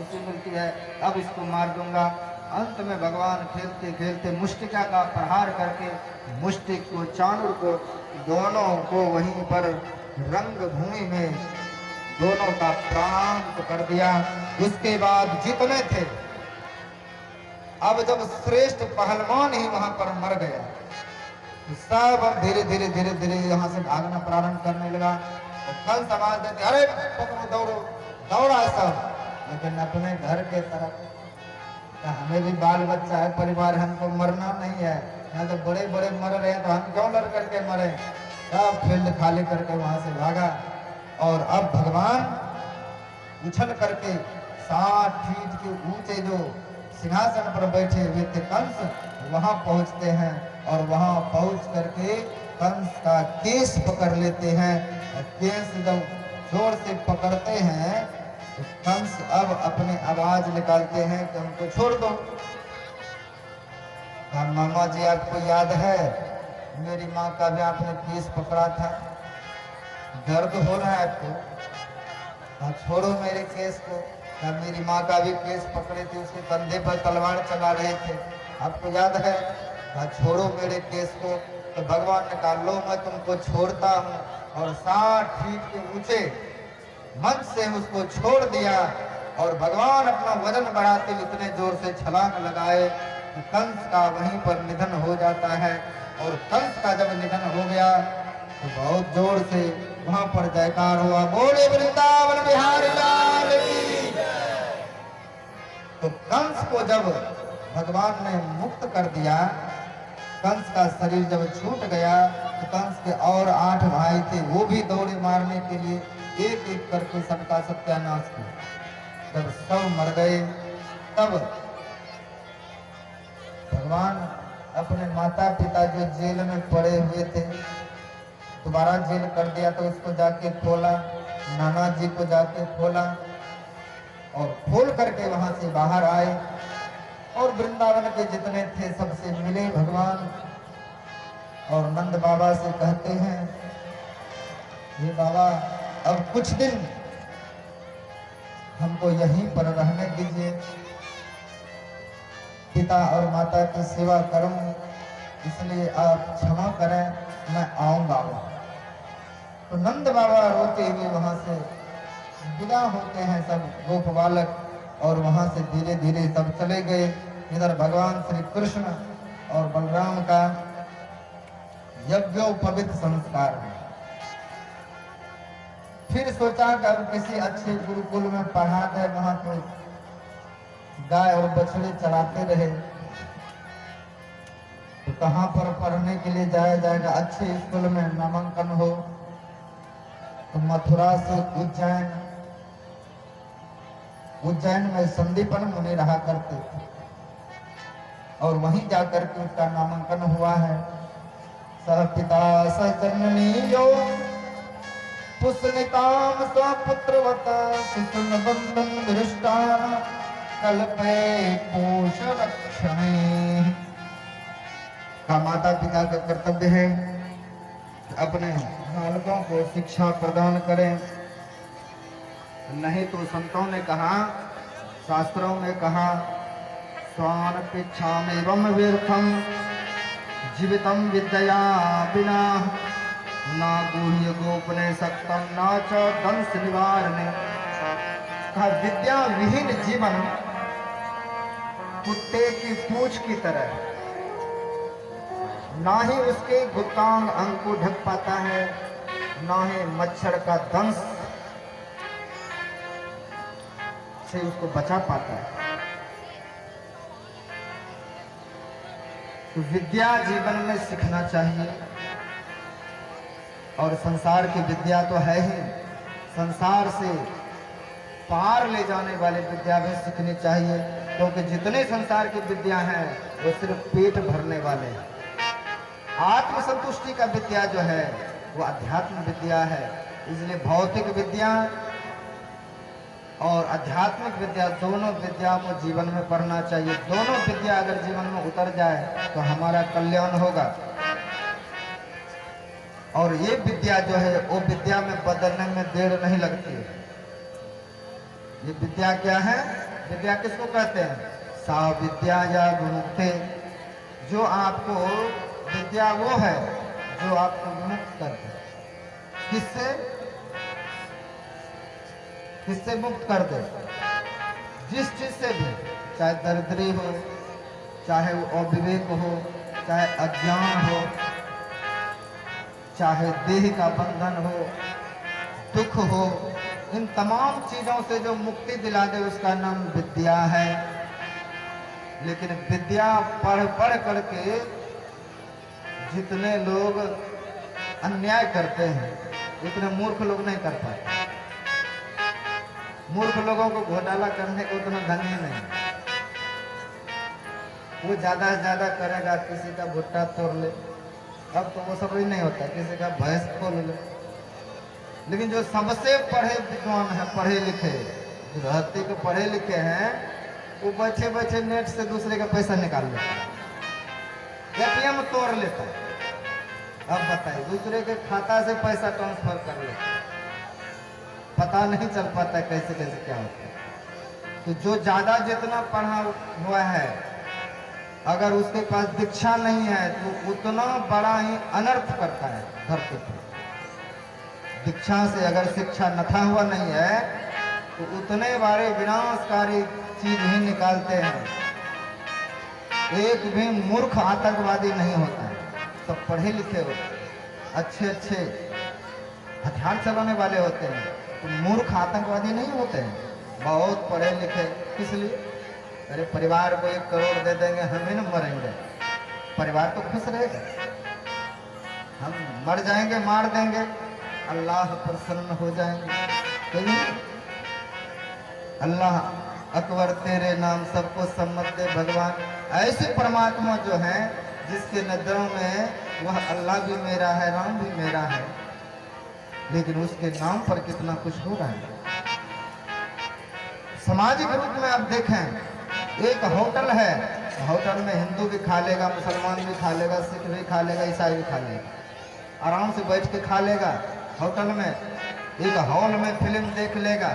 खुशी मिलती है, अब इसको मार दूंगा। अंत में भगवान खेलते खेलते मुष्टिका का प्रहार करके मुष्टिक को, चाणूर को, दोनों को वहीं पर रंग भूमि में दोनों का प्राणांत कर दिया। उसके बाद जितने थे, अब जब श्रेष्ठ पहलवान ही वहां पर मर गया, सब अब धीरे धीरे धीरे धीरे यहाँ से भागना प्रारंभ करने लगा। तो कंस आवाज देते, अरे पकड़ो, दौड़ो, दौड़ा सब, लेकिन अपने घर के तरफ। तो हमें भी बाल बच्चा है, परिवार, हमको मरना नहीं है। यहाँ तो बड़े बड़े मर रहे हैं, तो हम क्यों लड़ करके मरे। सब फील्ड खाली करके वहां से भागा। और अब भगवान उछल करके 60 फीट के ऊंचे जो सिंहासन पर बैठे हुए थे कंस, वहां पहुंचते हैं और वहां पहुंच करके कंस का केस पकड़ लेते हैं। केस जब जोर से पकड़ते हैं तो कंस अब अपने आवाज निकालते हैं कि हमको छोड़ दो। मामा जी, आपको याद है मेरी माँ का भी आपने केस पकड़ा था, दर्द हो रहा है आपको? हाँ, छोड़ो मेरे केस को। क्या मेरी माँ का भी केस पकड़े थे, उसके कंधे पर तलवार चला रहे थे, आपको याद है? हाँ, छोड़ो मेरे केस को। तो भगवान ने कहा, लो मैं तुमको छोड़ता हूँ, और 60 फीट के ऊंचे मंच से उसको छोड़ दिया। और भगवान अपना वजन बढ़ाते इतने जोर से छलांग लगाए कि कंस का वहीं पर निधन हो जाता है। और कंस का जब निधन हो गया तो बहुत जोर से वहां पर जयकार हुआ, बोले वृंदावन बिहारी लाल की। तो कंस को जब भगवान ने मुक्त कर दिया, कंस का शरीर जब छूट गया, तो कंस के और 8 भाई थे, वो भी दौड़े मारने के लिए, एक एक करके सबका सत्यानाश किया। जब सब मर गए, तब भगवान अपने माता पिता जो जेल में पड़े हुए थे, दोबारा जेल कर दिया, तो उसको जाके खोला, नाना जी को जाके खोला, और खोल करके वहां से बाहर आए और वृंदावन के जितने थे सबसे मिले भगवान। और नंद बाबा से कहते हैं, ये बाबा अब कुछ दिन हमको यहीं पर रहने दीजिए, पिता और माता की सेवा करूं, इसलिए आप क्षमा करें, मैं आऊंगा। तो नंद बाबा रोते हुए वहां से विदा होते हैं सब गोप बालक, और वहां से धीरे धीरे सब चले गए। इधर भगवान श्री कृष्ण और बलराम का यज्ञोपवीत संस्कार है। फिर सोचा कि अब किसी अच्छे गुरुकुल में पढ़ा दे, वहां तो गाय और बछड़े चराते रहे, तो कहां पर पढ़ने के लिए जाया जाएगा, अच्छे स्कूल में नामांकन हो। तो मथुरा से उज्जैन में संदीपन मुनि रहा करते थे, और वहीं जाकर के उसका नामांकन हुआ है। सह पिता सजननी यो पुष्णिताम स्वपुत्रवत शिशुन बंधन दृष्टा कल्पे पोष रक्षणे। का माता पिता का कर्तव्य है अपने बालकों को शिक्षा प्रदान करें, नहीं तो संतों ने कहा, शास्त्रों में कहा, स्वान पिच्छामेवं व्यर्थम जीवितम विद्या बिना ना गुह्य गोपने सक्तम ना च दंश निवारणे। कहा, विद्या विहीन जीवन कुत्ते की पूंछ की तरह, ना ही उसके गुप्तांग अंग को ढक पाता है, ना ही मच्छर का दंश से उसको बचा पाता है। तो विद्या जीवन में सीखना चाहिए, और संसार की विद्या तो है ही, संसार से पार ले जाने वाली विद्या भी सीखनी चाहिए, क्योंकि जितने संसार की विद्या हैं वो सिर्फ पेट भरने वाले हैं। आत्मसंतुष्टि का विद्या जो है वो अध्यात्म विद्या है। इसलिए भौतिक विद्या और आध्यात्मिक विद्या, दोनों विद्या को जीवन में पढ़ना चाहिए। दोनों विद्या अगर जीवन में उतर जाए तो हमारा कल्याण होगा। और ये विद्या जो है वो विद्या में बदलने में देर नहीं लगती। ये विद्या क्या है? विद्या किसको कहते हैं? सा विद्या या विमुक्ते। जो आपको विद्या वो है जो आपको मुक्त कर दे। किससे? किससे मुक्त कर दे? जिस चीज से भी, चाहे दरिद्री हो, चाहे वो अविवेक हो, चाहे अज्ञान हो, चाहे देह का बंधन हो, दुख हो, इन तमाम चीजों से जो मुक्ति दिला दे उसका नाम विद्या है। लेकिन विद्या पढ़ पढ़ करके जितने लोग अन्याय करते हैं उतने मूर्ख लोग नहीं कर पाते। मूर्ख लोगों को घोटाला करने का उतना धन्य नहीं। वो ज्यादा से ज्यादा करेगा, किसी का भुट्टा तोड़ ले, अब तो वो सब ही नहीं होता, किसी का भैंस खोल ले। लेकिन जो सबसे पढ़े विद्वान है, पढ़े लिखे, जो धरती के पढ़े लिखे हैं, वो बैठे बैठे नेट से दूसरे का पैसा निकाल लेता है, एटीएम तोड़ लेता है। अब बताइए, दूसरे के खाता से पैसा ट्रांसफर कर लेता है, पता नहीं चल पाता कैसे कैसे क्या होता है। तो जो ज्यादा जितना पढ़ा हुआ है, अगर उसके पास दीक्षा नहीं है तो उतना बड़ा ही अनर्थ करता है धरती पर। दीक्षा से अगर शिक्षा नथा हुआ नहीं है तो उतने बड़े विनाशकारी चीज ही निकालते हैं। एक भी मूर्ख आतंकवादी नहीं होता है, सब पढ़े लिखे होते हैं, अच्छे अच्छे हथियार चलाने वाले होते हैं, तो मूर्ख आतंकवादी नहीं होते हैं। बहुत पढ़े लिखे, किस लिए? अरे परिवार को 1 करोड़ दे देंगे, हम ही न मरेंगे, परिवार तो खुश रहेगा। हम मर जाएंगे, मार देंगे, अल्लाह प्रसन्न हो जाएंगे। कहीं अल्लाह अकबर तेरे नाम सबको सम्मत दे भगवान। ऐसे परमात्मा जो है जिसके नजरों में वह अल्लाह भी मेरा है, राम भी मेरा है, लेकिन उसके नाम पर कितना कुछ हो रहा है। सामाजिक रूप में आप देखें, एक होटल है, होटल में हिंदू भी खा लेगा, मुसलमान भी खा लेगा, सिख भी खा लेगा, ईसाई भी खा लेगा, आराम से बैठ के खा लेगा। होटल में, एक हॉल में फिल्म देख लेगा,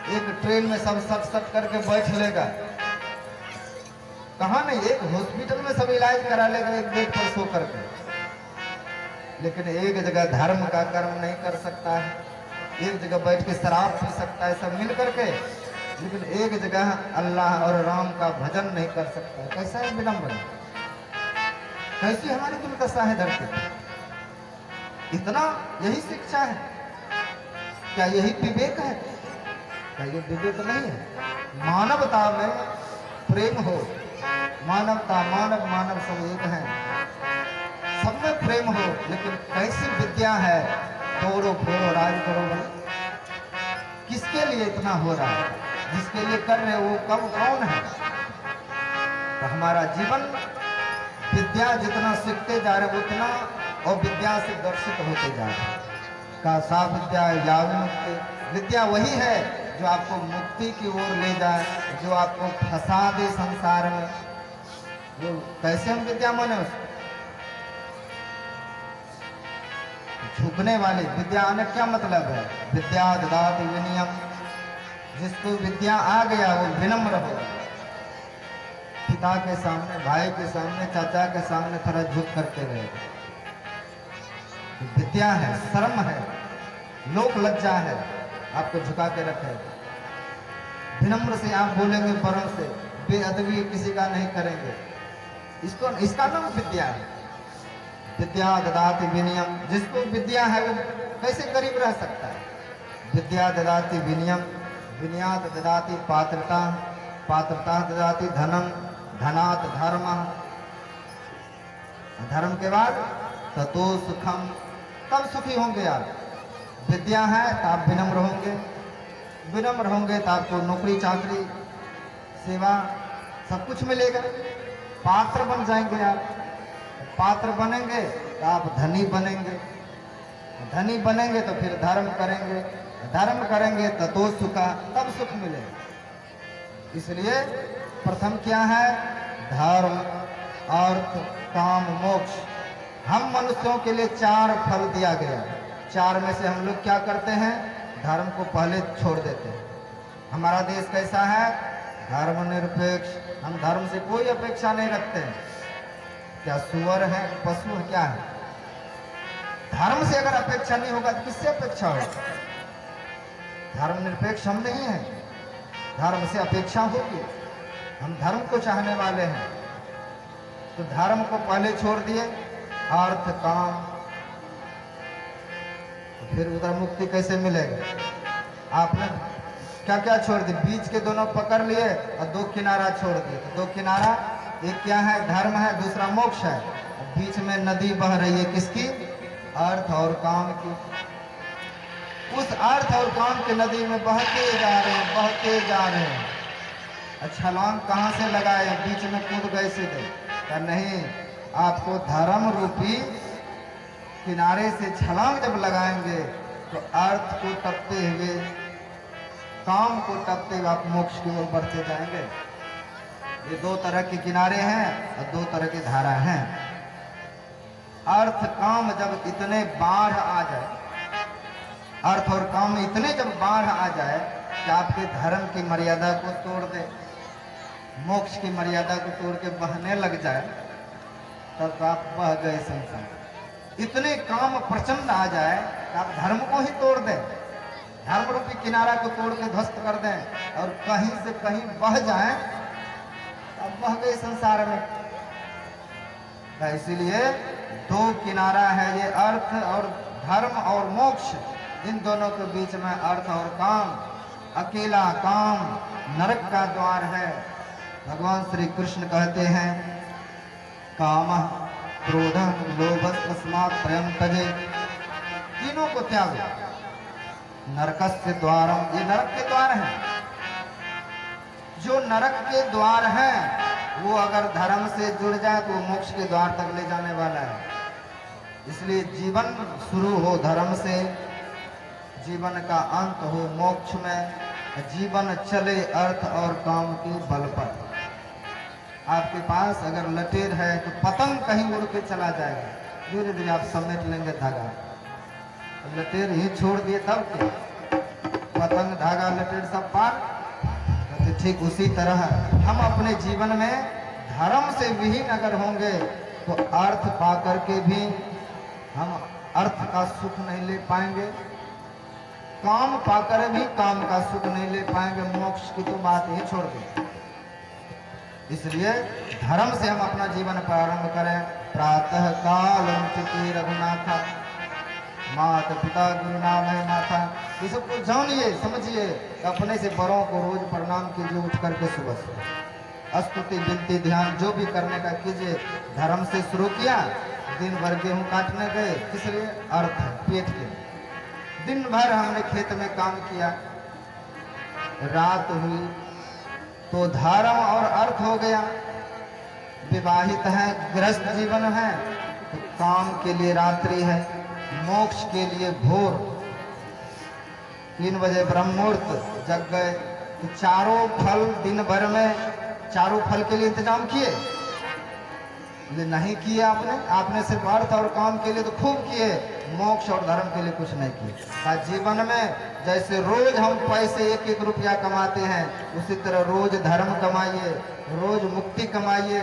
एक ट्रेन में सब सट सट करके बैठ लेगा। कहाँ नहीं, एक हॉस्पिटल में सब इलाज करा लेगा एक बेड पर सो करके। लेकिन एक जगह धर्म का कर्म नहीं कर सकता है, एक जगह बैठ के शराब पी सकता है सब मिल करके, लेकिन एक जगह अल्लाह और राम का भजन नहीं कर सकता है। कैसा है विडंबना, कैसी हमारी दुर्दशा है धरती पर। इतना यही शिक्षा है क्या? यही विवेक है क्या? ये विवेक नहीं है। मानवता में प्रेम हो, मानवता, मानव मानव सब एक है, सब में प्रेम हो, लेकिन कैसी विद्या है, तोड़ो फोड़ो राज करो भाई। किसके लिए इतना हो रहा है? जिसके लिए कर रहे वो कौन है? तो हमारा जीवन विद्या जितना सीखते जा रहे उतना और विद्या से दर्शित होते जा रहे हैं। का सा विद्या या विमुक्ति। विद्या वही है जो आपको मुक्ति की ओर ले जाए, जो आपको फंसा दे संसार में। जो कैसे हम विद्या माने उसको? झुकने वाली विद्या आने क्या मतलब है? विद्या ददाति विनयम। जिसको विद्या आ गया वो विनम्र हो, पिता के सामने, भाई के सामने, चाचा के सामने थोड़ा झुक करके रहेगा। विद्या है, शर्म है, लोक लज्जा है, आपको झुका के रखेगा। विनम्र से आप बोलेंगे, बड़ों से बेअदबी किसी का नहीं करेंगे, इसका नाम विद्या है। विद्या ददाति विनयम। जिसको विद्या है वो कैसे गरीब रह सकता है? विद्या ददाति विनयम, विनयात ददाति पात्रता, पात्रता ददाति धनम, धनात धर्म, धर्म के बाद ततो सुखम, तब सुखी होंगे आप। विद्या है तो आप विनम्र होंगे, विनम्र होंगे तो आपको नौकरी चाकरी सेवा सब कुछ मिलेगा। पात्र बन जाएंगे आप, पात्र बनेंगे तो आप धनी बनेंगे, धनी बनेंगे तो फिर धर्म करेंगे, धर्म करेंगे ततो सुखा, तब सुख मिलेगा। इसलिए प्रथम क्या है? धर्म, अर्थ, काम, मोक्ष। हम मनुष्यों के लिए 4 फल दिया गया। 4 में से हम लोग क्या करते हैं? धर्म को पहले छोड़ देते हैं। हमारा देश कैसा है? धर्मनिरपेक्ष। हम धर्म से कोई अपेक्षा नहीं रखते हैं। क्या सुअर है, पशु है, क्या है? धर्म से अगर अपेक्षा नहीं होगा तो किससे अपेक्षा होगी? धर्मनिरपेक्ष हम नहीं हैं, धर्म से अपेक्षा होगी। हम धर्म को चाहने वाले हैं, तो धर्म को पहले छोड़ दिए, अर्थ काम, तो फिर उधर मुक्ति कैसे मिलेगा? आपने क्या क्या छोड़ दिया? बीच के दोनों पकड़ लिए और दो किनारा छोड़ दिए। तो दो किनारा, एक क्या है? धर्म है, दूसरा मोक्ष है। बीच में नदी बह रही है, किसकी? अर्थ और काम की। उस अर्थ और काम की नदी में बहते जा रहे हैं, बहते जा रहे हैं। छलांग कहाँ से लगाए? बीच में कूद गए सीधे? क्या नहीं, आपको धर्म रूपी किनारे से छलांग जब लगाएंगे तो अर्थ को टपते हुए, काम को टपते हुए आप मोक्ष की ओर बढ़ते जाएंगे। ये दो तरह के किनारे हैं और दो तरह की धारा हैं। अर्थ काम जब इतने बाढ़ आ जाए, अर्थ और काम में इतने जब बाढ़ आ जाए कि आपके धर्म की मर्यादा को तोड़ दे, मोक्ष की मर्यादा को तोड़ के बहने लग जाए, तब तो आप बह गए संसार। इतने काम प्रचंड आ जाए कि आप धर्म को ही तोड़ दें, धर्म रूपी किनारा को तोड़ के ध्वस्त कर दें और कहीं से कहीं बह जाएं, अब बह गए संसार में। इसीलिए दो किनारा है ये, अर्थ और धर्म और मोक्ष। इन दोनों के बीच में अर्थ और काम, अकेला काम नरक का द्वार है। भगवान श्री कृष्ण कहते हैं, कामः क्रोधः लोभः तस्मात् त्रयं त्यजेत्। तीनों को त्यागो। नरकस्य द्वारम, ये नरक के द्वार हैं। जो नरक के द्वार हैं वो अगर धर्म से जुड़ जाए तो मोक्ष के द्वार तक ले जाने वाला है। इसलिए जीवन शुरू हो धर्म से, जीवन का अंत हो मोक्ष में, जीवन चले अर्थ और काम के बल पर। आपके पास अगर लटेर है तो पतंग कहीं उड़ के चला जाएगा, धीरे धीरे आप समेट लेंगे धागा। लटेर ही छोड़ दिए तब क्या? पतंग धागा लटेर सब पार। तो ठीक उसी तरह हम अपने जीवन में धर्म से विहीन अगर होंगे तो अर्थ पा करके भी हम अर्थ का सुख नहीं ले पाएंगे, काम पाकर भी काम का सुख नहीं ले पाएंगे, मोक्ष की तो बात ही छोड़ दें। इसलिए धर्म से हम अपना जीवन प्रारंभ करें। प्रातः काल रघुनाथा, माता पिता गुरु नाम है माता। ये सब कुछ जानिए समझिए, अपने से बड़ों को रोज प्रणाम कीजिए उठ करके सुबह सुबह। स्तुति विनती ध्यान जो भी करने का कीजिए। धर्म से शुरू किया, दिन भर गेहूं काटने गए, किस लिए? अर्थ, पेट के। दिन भर हमने खेत में काम किया, रात हुई तो धर्म और अर्थ हो गया। विवाहित है, गृहस्थ जीवन है तो काम के लिए रात्रि है, मोक्ष के लिए भोर। 3 बजे ब्रह्ममुहूर्त जग गए तो चारों फल दिन भर में, चारों फल के लिए इंतजाम किए? ये नहीं किए आपने सिर्फ अर्थ और काम के लिए तो खूब किए, मोक्ष और धर्म के लिए कुछ नहीं किए। जीवन में जैसे रोज हम पैसे 1-1 रुपया कमाते हैं, उसी तरह रोज धर्म कमाइए, रोज मुक्ति कमाइए।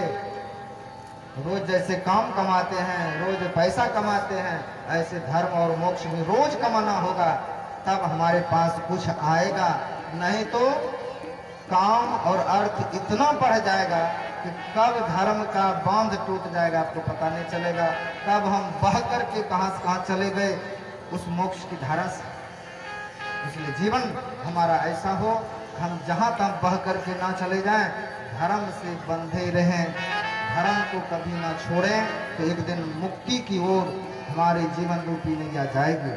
रोज जैसे काम कमाते हैं, रोज पैसा कमाते हैं, ऐसे धर्म और मोक्ष में रोज कमाना होगा, तब हमारे पास कुछ आएगा। नहीं तो काम और अर्थ इतना बढ़ जाएगा कि कब धर्म का बांध टूट जाएगा आपको पता नहीं चलेगा, कब हम बह करके कहां से कहां चले गए उस मोक्ष की धारा से। इसलिए जीवन हमारा ऐसा हो, हम जहां तक बह करके ना चले जाएं, धर्म से बंधे रहें, धर्म को कभी ना छोड़ें, तो एक दिन मुक्ति की ओर हमारे जीवन रूपी नैया जाएगी,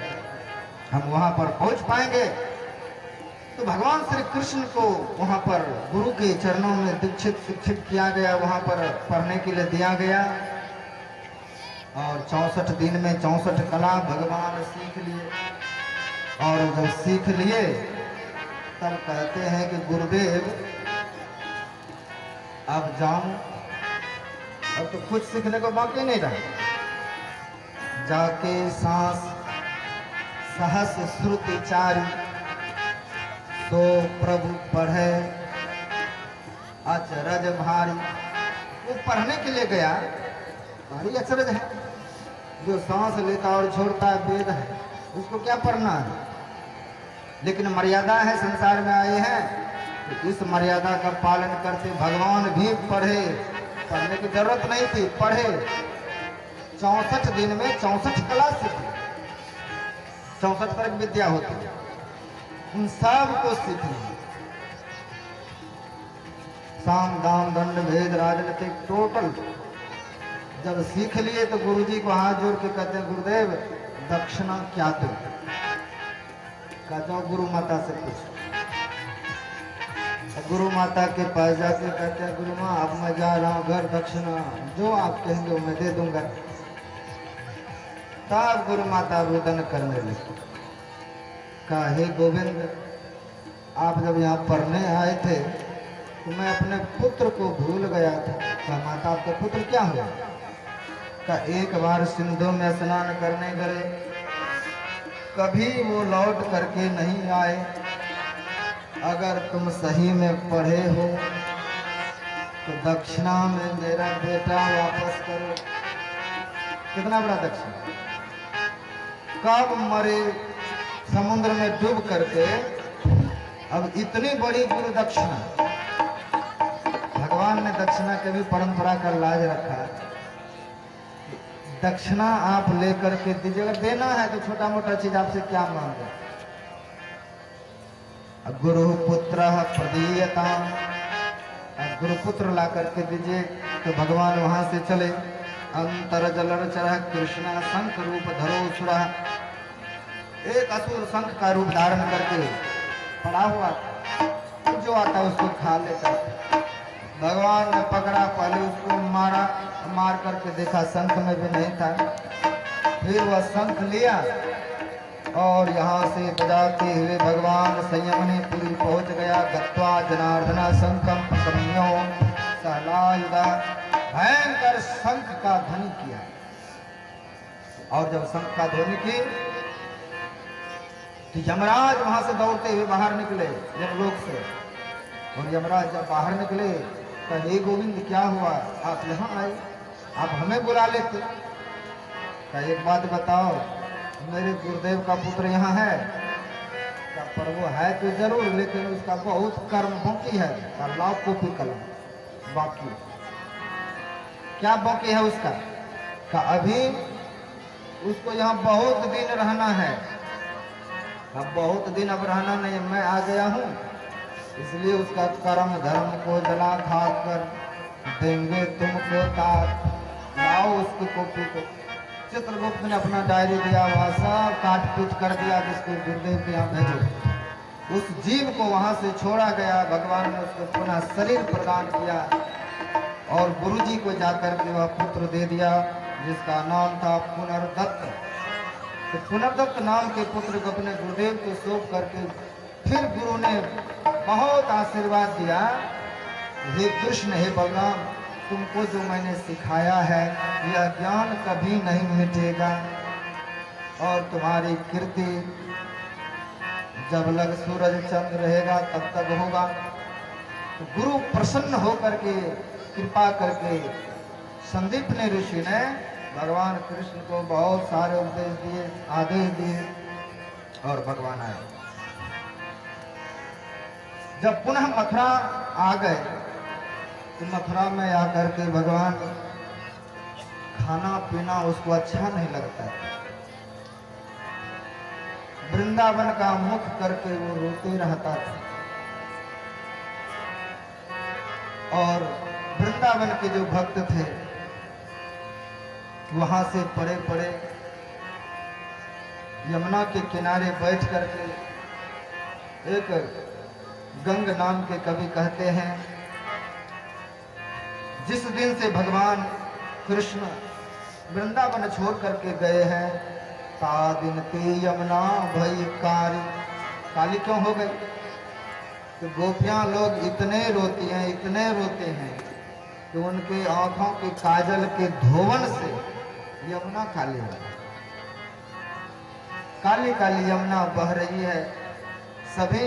हम वहां पर पहुंच पाएंगे। तो भगवान श्री कृष्ण को वहां पर गुरु के चरणों में दीक्षित शिक्षित किया गया, वहां पर पढ़ने के लिए दिया गया और 64 दिन में 64 कला भगवान सीख लिए। और जब सीख लिए तब कहते हैं कि गुरुदेव अब जाऊं, अब तो कुछ सीखने को बाकी नहीं रहा। जाके सांस सहस श्रुति चारी, सो प्रभु पढ़े अचरज भारी। वो पढ़ने के लिए गया, भारी अचरज है। जो सांस लेता और छोड़ता है वेद है, उसको क्या पढ़ना है? लेकिन मर्यादा है, संसार में आए हैं तो इस मर्यादा का पालन करते भगवान भी पढ़े। पढ़ने की जरूरत नहीं थी, पढ़े। 64 दिन में 64 कला सीखी, 64 तरह की विद्या होती है, उन सब को सीखनी। साम दाम दंड भेद राजनीतिक टोटल जब सीख लिए तो गुरुजी को हाथ जोड़ के कहते हैं, गुरुदेव दक्षिणा क्या दो? कहते गुरु माता से पूछ। गुरु माता के पास जाके कहते हैं, गुरु माँ अब मैं जा रहा हूँ घर, दक्षिणा जो आप कहेंगे वो मैं दे दूंगा। तब गुरु माता रुदन करने लगी। कहा, हे गोविंद, आप जब यहाँ पढ़ने आए थे तो मैं अपने पुत्र को भूल गया था। कहा, माता आपका पुत्र क्या हुआ? कहा, एक बार सिंधु में स्नान करने गए, कभी वो लौट करके नहीं आए। अगर तुम सही में पढ़े हो तो दक्षिणा में मेरा बेटा वापस करो। कितना बड़ा दक्षिणा? कब मरे समुद्र में डूब करके, अब इतनी बड़ी गुरु दक्षिणा। भगवान ने दक्षिणा के भी परंपरा का लाज रखा। दक्षिणा आप लेकर के दीजिएगा, देना है तो छोटा मोटा चीज आपसे क्या मांगे। गुरु पुत्र प्रदीयता, गुरुपुत्र ला करके दीजिए तो भगवान वहां से चले। अंतर जलर चरह कृष्णा शंख रूप धरो सुरा। एक असुर शंख का रूप धारण करके पड़ा हुआ, जो आता उसको खा लेता। भगवान ने पकड़ा, पहले उसको मारा, मार करके देखा शंख में भी नहीं था। फिर वह शंख लिया और यहाँ से बजाते हुए भगवान संयमनीपुरी पहुंच गया। गत्वा जनार्दना शंखम प्रसन्यो सहलायुधा, भयंकर शंख का ध्वनि किया। और जब शंख का ध्वनि की तो यमराज वहां से दौड़ते हुए बाहर निकले यमलोक से। और यमराज जब बाहर निकले तो, हे गोविंद क्या हुआ, आप यहाँ आए, आप हमें बुला लेते। क्या एक बात बताओ, मेरे गुरुदेव का पुत्र यहाँ है? पर वो है तो जरूर, लेकिन उसका बहुत कर्म बाकी है। लाओ कॉपी कलम, बाकी क्या बाकी है उसका? का अभी उसको यहाँ बहुत दिन रहना है। अब बहुत दिन अब रहना नहीं, मैं आ गया हूँ, इसलिए उसका कर्म धर्म को जला खाक कर देंगे तुमको तात। लाओ उसकी कॉपी को। चित्रगुप्त ने अपना डायरी दिया, वहाँ सब काट पीट कर दिया, जिसको गुरुदेव के यहाँ भेजो। उस जीव को वहाँ से छोड़ा गया। भगवान ने उसको पुनः शरीर प्रदान किया और गुरुजी को जाकर के वह पुत्र दे दिया, जिसका नाम था पुनर्दत्त। तो पुनर्दत्त नाम के पुत्र को अपने गुरुदेव को सौंप करके फिर गुरु ने बहुत आशीर्वाद दिया। हे कृष्ण, हे बलराम, तुमको जो मैंने सिखाया है यह ज्ञान कभी नहीं मिटेगा और तुम्हारी कीर्ति जब लग सूरज चंद्र रहेगा तब तक होगा। तो गुरु प्रसन्न होकर के कृपा करके संदीप ने ऋषि ने भगवान कृष्ण को बहुत सारे उपदेश दिए, आदेश दिए और भगवान आए। जब पुनः मथुरा आ गए तो मथुरा में आकर के भगवान खाना पीना उसको अच्छा नहीं लगता। वृंदावन का मुख करके वो रोते रहता था और वृंदावन के जो भक्त थे वहां से पड़े पड़े यमुना के किनारे बैठ करके, एक गंग नाम के कवि कहते हैं, जिस दिन से भगवान कृष्ण वृंदावन छोड़ करके गए हैं, ता दिन ते यमुना भई काली। काली क्यों हो गई? तो गोपियां लोग इतने रोती हैं, इतने रोते हैं कि उनके आंखों के काजल के धोवन से यमुना काली हो गई। काली काली यमुना बह रही है। सभी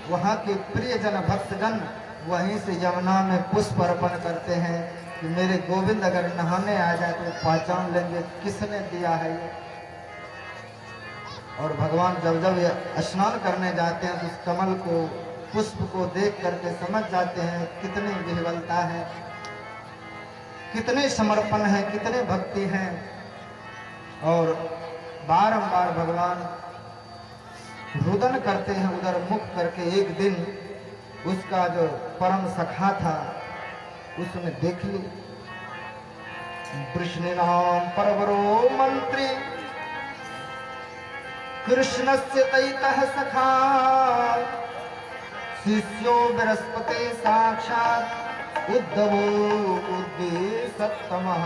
वहाँ के प्रियजन भक्तजन वहीं से यमुना में पुष्प अर्पण करते हैं कि मेरे गोविंद अगर नहाने आ जाए तो पहचान लेंगे किसने दिया है ये। और भगवान जब जब ये स्नान करने जाते हैं तो उस कमल को, पुष्प को देख करके समझ जाते हैं कितनी विह्वलता है, कितने समर्पण है, कितने भक्ति हैं। और बारंबार भगवान रुदन करते हैं उधर मुख करके। एक दिन उसका जो परम सखा था उसने देख ली, वृष्णिनाम परवरो मंत्री कृष्णस्य तैतः सखा शिष्यो बृहस्पति साक्षात उद्धवो उद्देशतमः।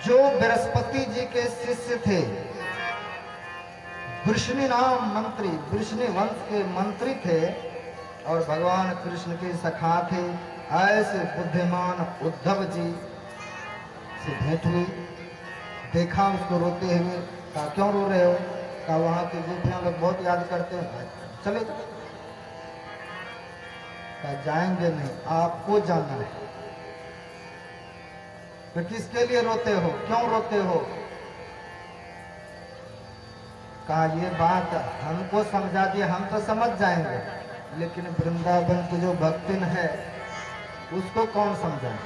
जो बृहस्पति जी के शिष्य थे, वृष्णि नाम मंत्री, वृष्णि वंश के मंत्री थे और भगवान कृष्ण के सखा थे, ऐसे बुद्धिमान उद्धव जी से भेंट हुई। देखा उसको रोते हुए, कहा क्यों रो रहे हो? कहा वहां के गोपियां लोग बहुत याद करते हैं, चले जाओ। कहा जाएंगे नहीं, आपको जाना है। तो किसके लिए रोते हो, क्यों रोते हो? कहा ये बात हमको समझा दिए, हम तो समझ जाएंगे, लेकिन वृंदावन की जो भक्तिन है उसको कौन समझाए?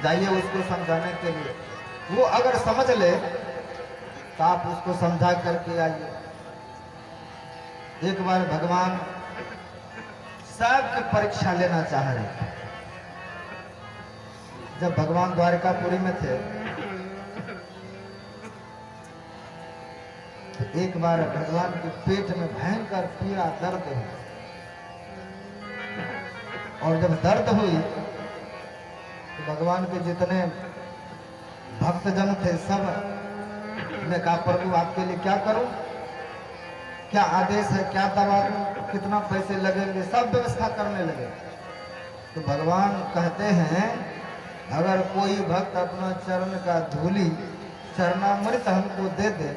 जाइए उसको समझाने के लिए। वो अगर समझ ले तो आप उसको समझा करके आइए। एक बार भगवान सबकी परीक्षा लेना चाह रहे थे। जब भगवान द्वारकापुरी में थे तो एक बार भगवान के पेट में भयंकर पीड़ा, दर्द हुई। और जब दर्द हुई तो भगवान के जितने भक्तजन थे सब ने कहा प्रभु आपके लिए क्या करूं, क्या आदेश है, क्या दवा दूं, कितना पैसे लगेंगे, सब व्यवस्था करने लगे। तो भगवान कहते हैं अगर कोई भक्त अपना चरण का धूली, चरणामृत हमको दे दे,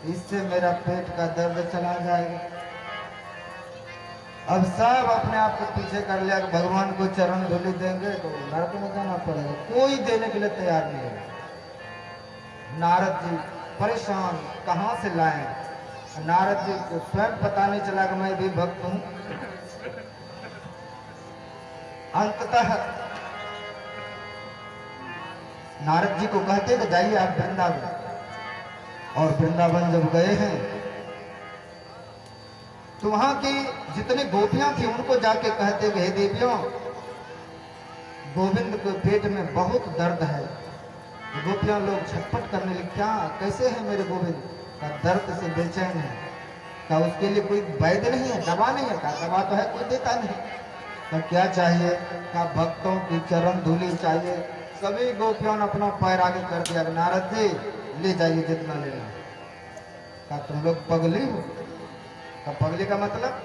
इससे मेरा पेट का दर्द चला जाएगा। अब सब अपने आप को पीछे कर लिया कि भगवान को चरण धूली देंगे तो नरक में जाना पड़ेगा, कोई देने के लिए तैयार नहीं है। नारद जी परेशान, कहां से लाएं? नारद जी को स्वयं पता नहीं चला कि मैं भी भक्त हूं। अंततः नारद जी को कहते कि जाइए आप वृंदावन। और वृंदावन जब गए हैं तो वहां की जितनी गोपियां थी उनको जाके कहते कि हे देवियों, गोविंद के पेट में बहुत दर्द है। गोपियां लोग छटपट करने लगी, क्या कैसे है मेरे गोविंद? का दर्द से बेचैन है। क्या उसके लिए कोई वैद्य नहीं है, दवा नहीं है? का दवा तो है, कोई देता नहीं। का क्या चाहिए? का भक्तों की चरण धूली चाहिए। सभी गोपियों ने अपना पैर आगे कर दिया, नारद जी ले जाइए जितना लेना। का तुम लोग पगली हो? का पगली का मतलब?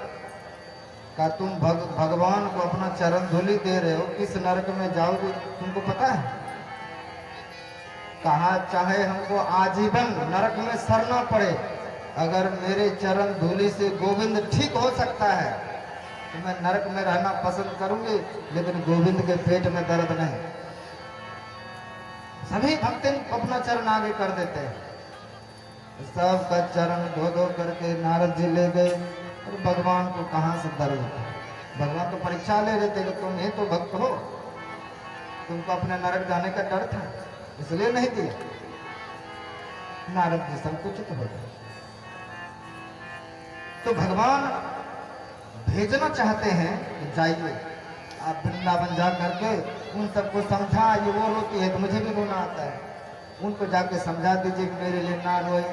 का तुम भगवान को अपना चरण धूली दे रहे हो, किस नरक में जाओगे तुमको पता है? कहा चाहे हमको आजीवन नरक में सरना पड़े, अगर मेरे चरण धूली से गोविंद ठीक हो सकता है तो मैं नरक में रहना पसंद करूंगी, लेकिन गोविंद के पेट में दर्द नहीं। सभी भक्त अपना चरण आगे कर देते हैं। सबका चरण धो धो करके नारद जी ले गए। और भगवान को कहां से दर्द? भगवान तो परीक्षा ले रहे थे कि तुम ही तो भक्त हो, तुमको अपने नरक जाने का डर था, इसलिए नहीं दिया। नारद जी संकुचित हो गए। तो भगवान भेजना चाहते हैं कि जाइए आप वृंदावन जा करके उन सबको समझा। ये वो रोती है तो मुझे भी रोना आता है, उनको जाके समझा दीजिए कि मेरे लिए ना रोए।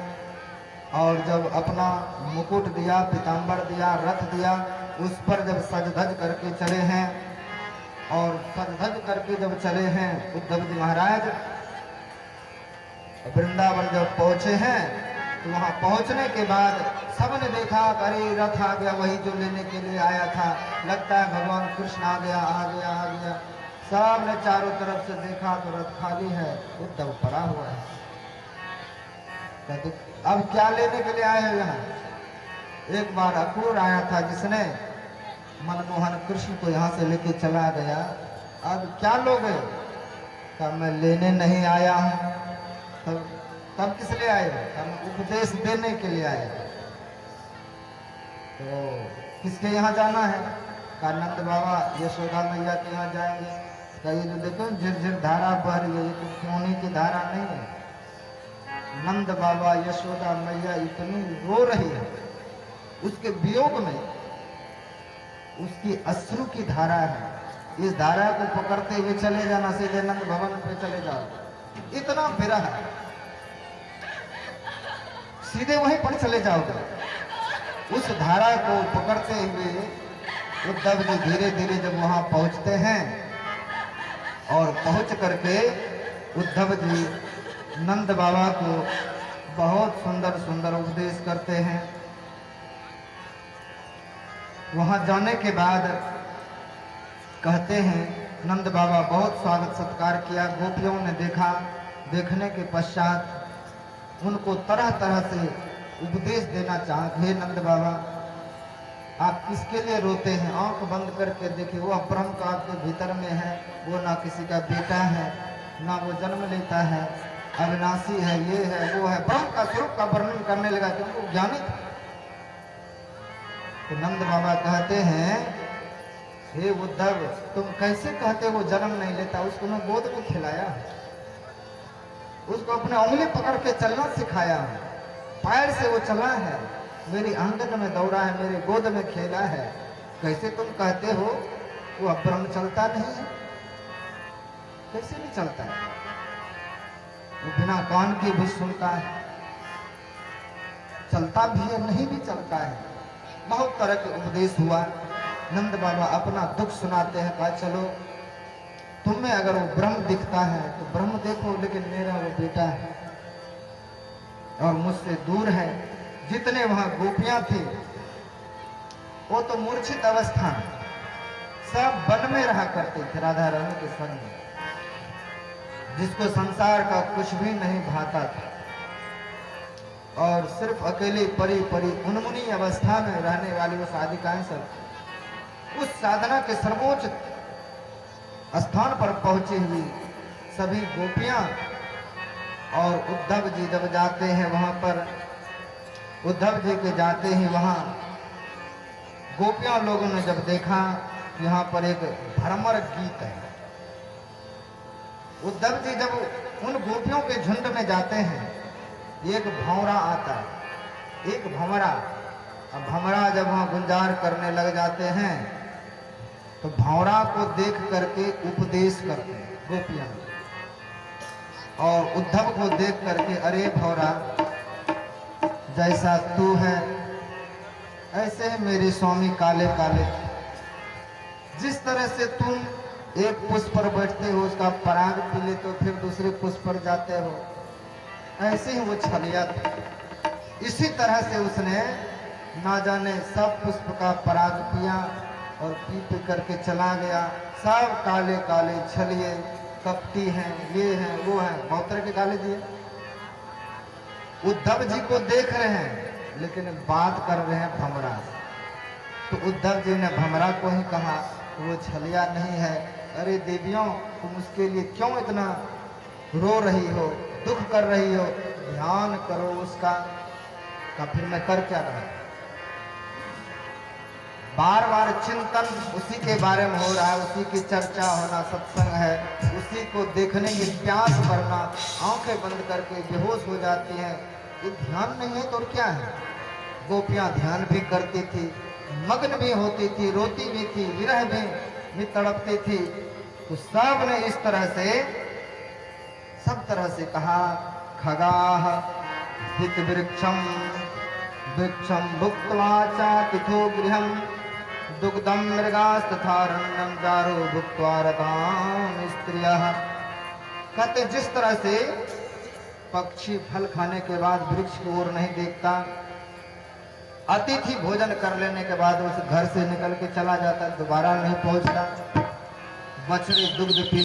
और जब अपना मुकुट दिया, पीताम्बर दिया, रथ दिया, उस पर जब सज धज करके चले हैं और सज धज करके जब चले हैं उद्धव जी महाराज वृंदावन जब पहुंचे हैं तो वहां पहुंचने के बाद सबने देखा अरे रथ आ गया, वही जो लेने के लिए आया था, लगता है भगवान कृष्ण आ गया आ गया आ गया। सबने चारों तरफ से देखा तो रथ खाली है, उद्धव पड़ा हुआ है। कहते अब क्या लेने के लिए आए हैं यहाँ? एक बार अक्रूर आया था जिसने मनमोहन कृष्ण को यहाँ से लेके चला गया। अब क्या लोगे? कहा मैं लेने नहीं आया हूँ। तब किस लिए आए? हम उपदेश देने के लिए आए। तो किसके यहाँ जाना है? कहा नंद बाबा यशोदा मैया के यहाँ जाएंगे। कहिए जो देखो झिरझिर धारा बह रही है, ये तो खूनी की धारा नहीं है। नंद बाबा यशोदा मैया इतनी रो रही है, उसके वियोग में उसकी अश्रु की धारा है। इस धारा को पकड़ते हुए चले जाना, सीधे नंद भवन पे चले जाओ। इतना विरह है, सीधे वहीं पर चले जाओगे। उस धारा को पकड़ते हुए उद्धव जी धीरे धीरे जब वहां पहुंचते हैं और पहुंच करके उद्धव जी नंद बाबा को बहुत सुंदर सुंदर उपदेश करते हैं। वहां जाने के बाद कहते हैं नंद बाबा बहुत स्वागत सत्कार किया। गोपियों ने देखा, देखने के पश्चात उनको तरह तरह से उपदेश देना चाहा। हे नंद बाबा, आप किसके लिए रोते हैं? आंख बंद करके देखिए, वह ब्रह्म तो आपके भीतर में है। वो ना किसी का बेटा है, ना वो जन्म लेता है, अविनाशी है, ये है वो है। ब्रह्म का स्वरूप का वर्णन करने लगा क्योंकि वो ज्ञानी था। तो नंद बाबा कहते हैं हे उद्धव, तुम कैसे कहते हो जन्म नहीं लेता? उसको मैं गोद में खिलाया, उसको अपने उंगली पकड़ के चलना सिखाया, पैर से वो चला है, मेरी आंगन में दौड़ा है, मेरे गोद में खेला है। कैसे तुम कहते हो वो ब्रह्म चलता नहीं है? कैसे नहीं चलता है? वो बिना कान के भी सुनता है, चलता भी है, नहीं भी चलता है। बहुत तरह के उपदेश हुआ। नंद बाबा अपना दुख सुनाते हैं। कहा चलो, तुम्हें अगर वो ब्रह्म दिखता है तो ब्रह्म देखो, लेकिन मेरा वो बेटा है और मुझसे दूर है। जितने वहां गोपियां थी वो तो मूर्छित अवस्था, सब वन में रहा करते थे राधा रानी के संग में, जिसको संसार का कुछ भी नहीं भाता था और सिर्फ अकेले परी परी उन्मुनी अवस्था में रहने वाली वो साधिकाएं सब उस साधना के सर्वोच्च स्थान पर पहुंची हुई सभी गोपियां। और उद्धव जी जब जाते हैं वहां पर, उद्धव जी के जाते ही वहां गोपियां लोगों ने जब देखा यहाँ पर एक भ्रमर गीत है। उद्धव जी जब उन गोपियों के झुंड में जाते हैं, एक भंवरा आता है, एक भंवरा। अब भंवरा जब वहां गुंजार करने लग जाते हैं तो भंवरा को देख करके उपदेश करते हैं गोपियां, और उद्धव को देख करके अरे भंवरा, जैसा तू है ऐसे ही मेरे स्वामी काले काले। जिस तरह से तुम एक पुष्प पर बैठते हो, उसका पराग पी लेते हो, फिर दूसरे पुष्प पर जाते हो, ऐसे ही वो छलिया था। इसी तरह से उसने ना जाने सब पुष्प का पराग पिया और पी पी करके चला गया। सब काले काले छलिए, कपटी हैं, ये हैं, वो हैं, बहुत तरह के गाली दिए। उद्धव जी को देख रहे हैं लेकिन बात कर रहे हैं भंवरा। तो उद्धव जी ने भंवरा को ही कहा वो छलिया नहीं है। अरे देवियों, तुम उसके लिए क्यों इतना रो रही हो, दुख कर रही हो? ध्यान करो उसका। का फिर मैं कर क्या रहा? बार बार चिंतन उसी के बारे में हो रहा है, उसी की चर्चा होना, सत्संग है, उसी को देखने की प्यास भरना, आंखें बंद करके बेहोश हो जाती हैं। ये ध्यान नहीं है तो और क्या है? गोपियां ध्यान भी करती थी, मग्न भी होती थी, रोती भी थी, विरह भी तड़पती थी। तो सब ने इस तरह से, सब तरह से कहा खगाह हित वृक्षम वृक्षम भुक्त्वा चातिथो गृहम दुग्धम मृगास्तथारण्यम जारो भुक्त्वा रताम स्त्रियः। कहते जिस तरह से पक्षी फल खाने के बाद वृक्ष की ओर नहीं देखता, अतिथि भोजन कर लेने के बाद उस घर से निकल के चला जाता, दोबारा नहीं पहुंचता, बछड़े दुग्ध पी